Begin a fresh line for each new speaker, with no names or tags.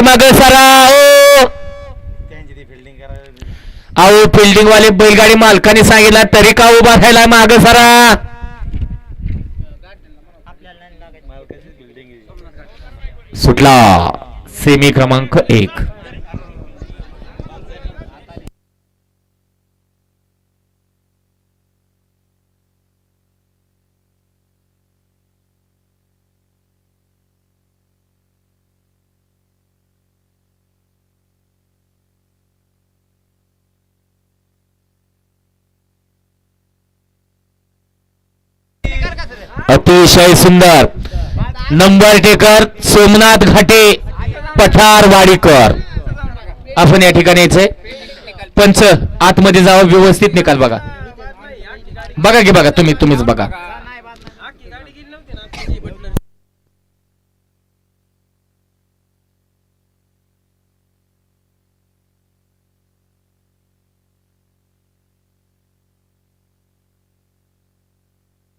पाठीमाग सरा ओ अहो फिल्डिंग वाले बैलगाडी मालकाने सांगितलं तरी का उभा राहिला माग सरा सुटला सेमी क्रमांक 1 अतिशय सुंदर नंबर टेकर सोमनाथ घाटे पठार वाडीकर आपण या ठिकाणी यायचंय पंच आतमध्ये जावं व्यवस्थित निकाल बघा बघा की बघा तुम्हीच बघा